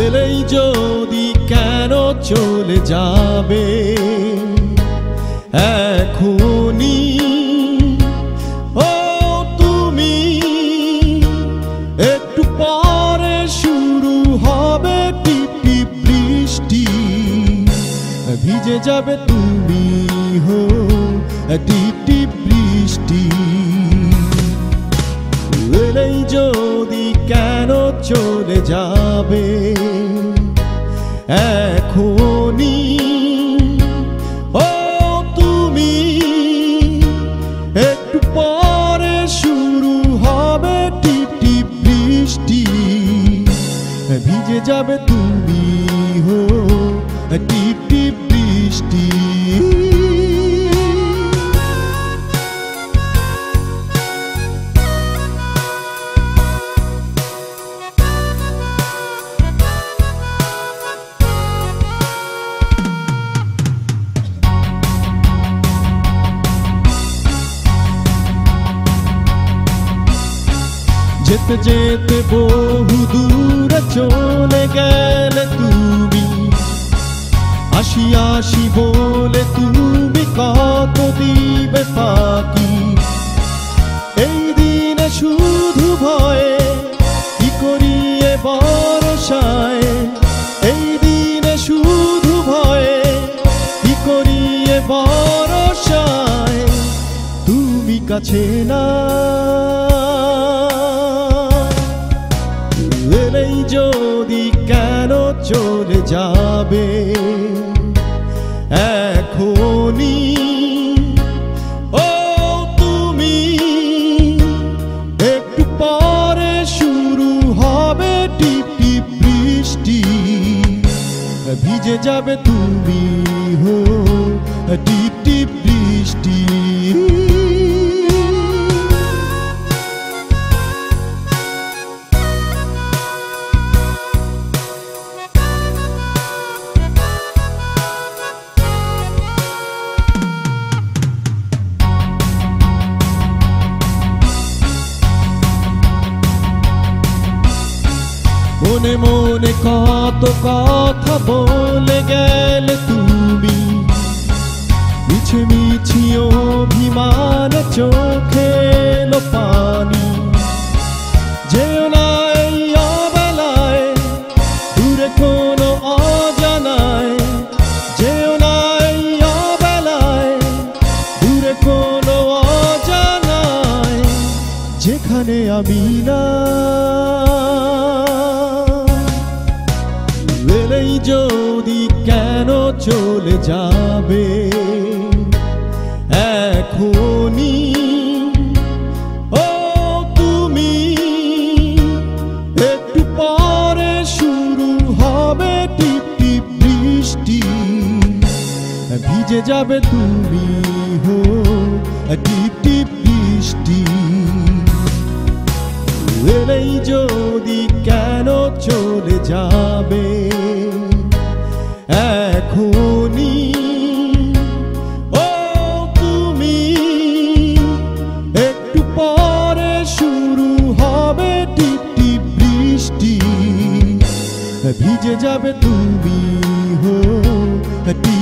এলেই যদি কেন চলে যাবে এখনই, ও তুমি একটু পরে শুরু হবে টিপ টিপ বৃষ্টি, ভিজে যাবে তুমি হো টিপ টিপ বৃষ্টি। এলেই যদি কেন চলে যাবে এখনই, ও তুমি একটু পরে শুরু হবে টিপ টিপ বৃষ্টি, ভিজে যাবে তুমি হো টিপ টিপ বৃষ্টি। যেতে যেতে বহু দূরে চলে গেলে তুমি, আসি আসি বলে তুমি কত দিবে ফাঁকি। এই দিনে শুধু ভয়ে কি করিয়ে ভরসায়, এই দিনে শুধু ভয়ে কি করিয়ে ভরসায়, তুমি কাছে না। এলেই যদি কেন চলে যাবে এখনই, ও তুমি একটু পরে শুরু হবে টিপ টিপ বৃষ্টি, ভিজে যাবে তুমি হো টিপ টিপ বৃষ্টি। মনে মনে কত কথা বলে গেলে তুমি, মিছে মিছি অভিমান চোখে এলো পানি। যেও না এই অবেলায় দূরে কোনো অজানায়, যেও না এই অবেলায় দূরে কোনো অজানায়, যেখানে আমি না। এলেই যদি কেন চলে যাবে এখনই, ও তুমি একটু পরে শুরু হবে টিপ টিপ বৃষ্টি, ভিজে যাবে তুমি হো টিপ টিপ বৃষ্টি। এলেই যদি কেন চলে যাবে এখনই, ও তুমি একটু পরে শুরু হবে টিপ টিপ বৃষ্টি, ভিজে যাবে তুমি হো টিপ